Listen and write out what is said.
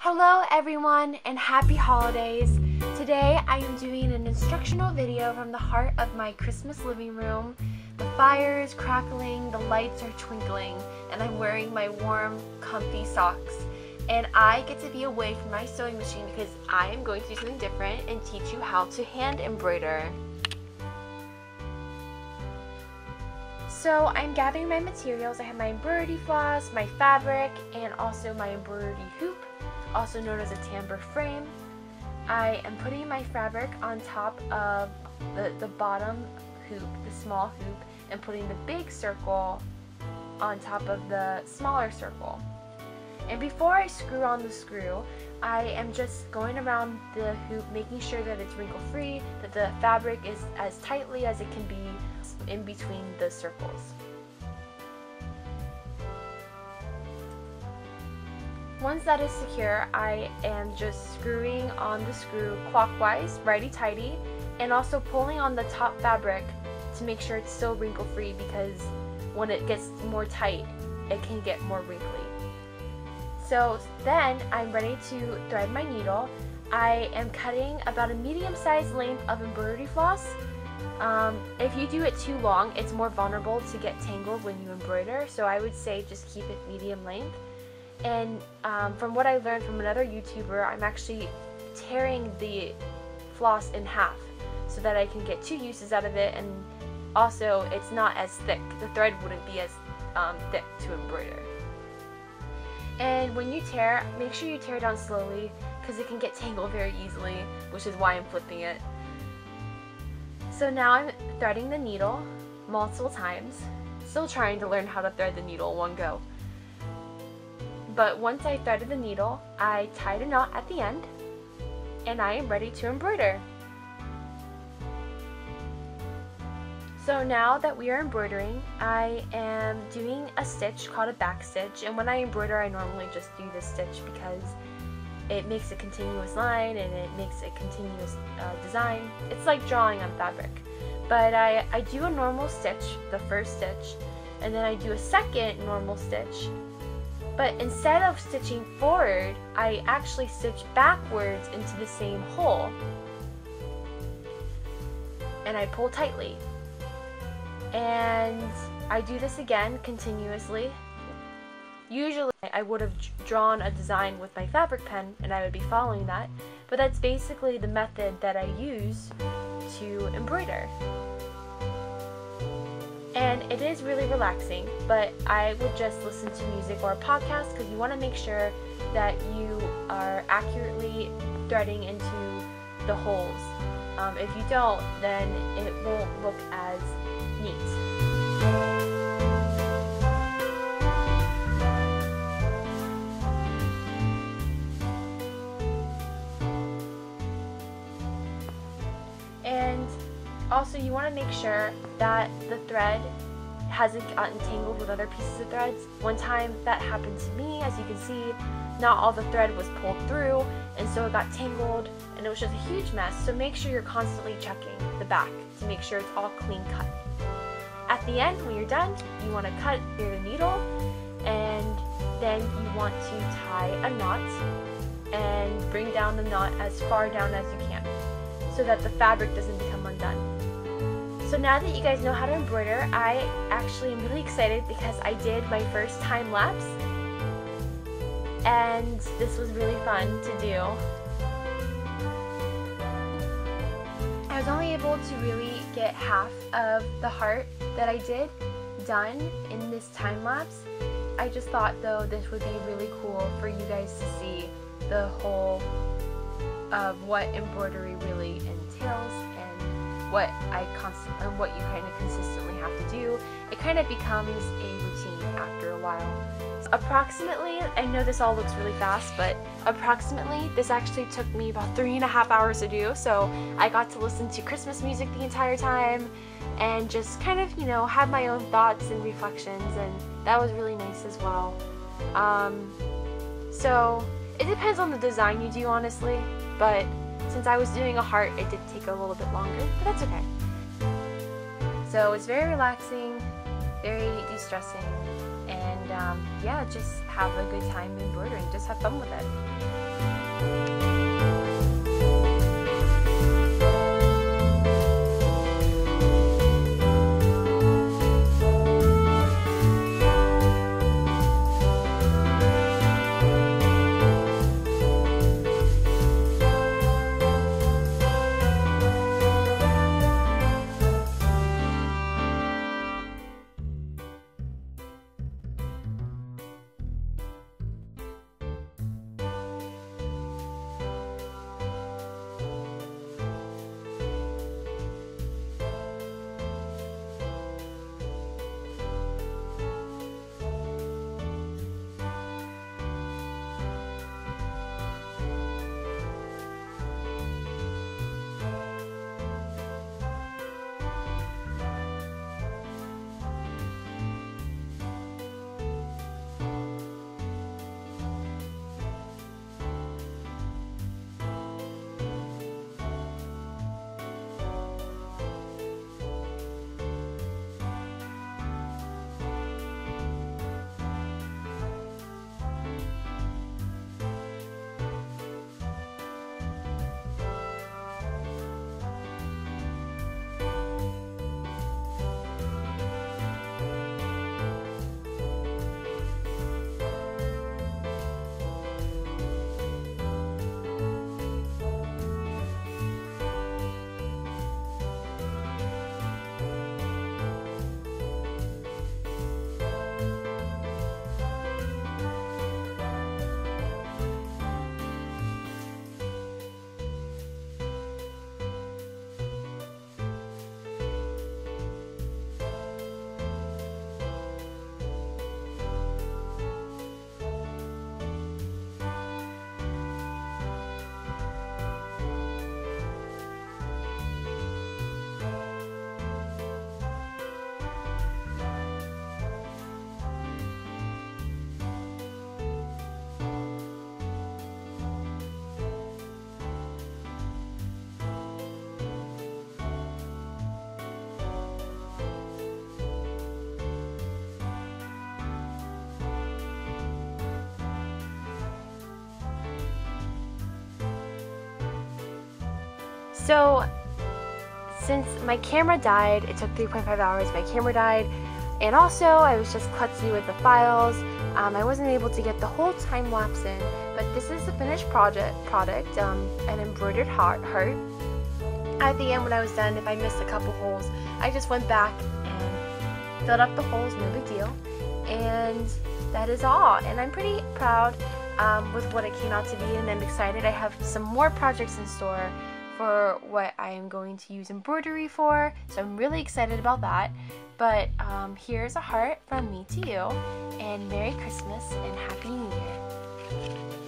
Hello everyone and happy holidays. Today I am doing an instructional video from the heart of my Christmas living room. The fire is crackling, the lights are twinkling, and I'm wearing my warm, comfy socks. And I get to be away from my sewing machine because I am going to do something different and teach you how to hand embroider. So I'm gathering my materials. I have my embroidery floss, my fabric, and also my embroidery hoop, also known as a tambour frame. I am putting my fabric on top of the bottom hoop, the small hoop, and putting the big circle on top of the smaller circle. And before I screw on the screw, I am just going around the hoop, making sure that it's wrinkle free, that the fabric is as tightly as it can be in between the circles. Once that is secure, I am just screwing on the screw clockwise, righty-tighty, and also pulling on the top fabric to make sure it's still wrinkle-free, because when it gets more tight, it can get more wrinkly. So then I'm ready to thread my needle. I am cutting about a medium-sized length of embroidery floss. If you do it too long, it's more vulnerable to get tangled when you embroider, so I would say just keep it medium length. And from what I learned from another YouTuber, I'm actually tearing the floss in half so that I can get 2 uses out of it, and also it's not as thick. The thread wouldn't be as thick to embroider. And when you tear, make sure you tear down slowly because it can get tangled very easily, which is why I'm flipping it. So now I'm threading the needle multiple times, still trying to learn how to thread the needle in one go. But once I threaded the needle, I tied a knot at the end, and I am ready to embroider. So now that we are embroidering, I am doing a stitch called a back stitch, and when I embroider I normally just do this stitch because it makes a continuous line and it makes a continuous design. It's like drawing on fabric. But I do a normal stitch, the first stitch, and then I do a second normal stitch. But instead of stitching forward, I actually stitch backwards into the same hole. And I pull tightly. And I do this again continuously. Usually I would have drawn a design with my fabric pen and I would be following that, but that's basically the method that I use to embroider. And it is really relaxing, but I would just listen to music or a podcast because you want to make sure that you are accurately threading into the holes. If you don't, then it won't look as neat. And also you want to make sure that the thread hasn't gotten tangled with other pieces of threads. One time that happened to me, as you can see, not all the thread was pulled through, and so it got tangled and it was just a huge mess. So make sure you're constantly checking the back to make sure it's all clean cut. At the end, when you're done, you want to cut through the needle, and then you want to tie a knot and bring down the knot as far down as you can so that the fabric doesn't become undone. So now that you guys know how to embroider, I actually am really excited because I did my first time lapse, and this was really fun to do. I was only able to really get half of the heart that I did done in this time lapse. I just thought though this would be really cool for you guys to see the whole of what embroidery really entails and what you kind of consistently have to do. It kind of becomes a routine after a while. Approximately, I know this all looks really fast, but approximately this actually took me about 3.5 hours to do, so I got to listen to Christmas music the entire time and just kind of, you know, have my own thoughts and reflections, and that was really nice as well. So it depends on the design you do, honestly, but since I was doing a heart, it did take a little bit longer, but that's okay. So it's very relaxing, very de-stressing, and yeah, just have a good time embroidering. Just have fun with it. So since my camera died, it took 3.5 hours, my camera died, and also I was just klutzy with the files. I wasn't able to get the whole time lapse in, but this is the finished product, an embroidered heart. At the end when I was done, if I missed a couple holes, I just went back and filled up the holes, no big deal, and that is all. And I'm pretty proud with what it came out to be, and I'm excited. I have some more projects in store for what I am going to use embroidery for, so I'm really excited about that. But here's a heart from me to you, and Merry Christmas and Happy New Year.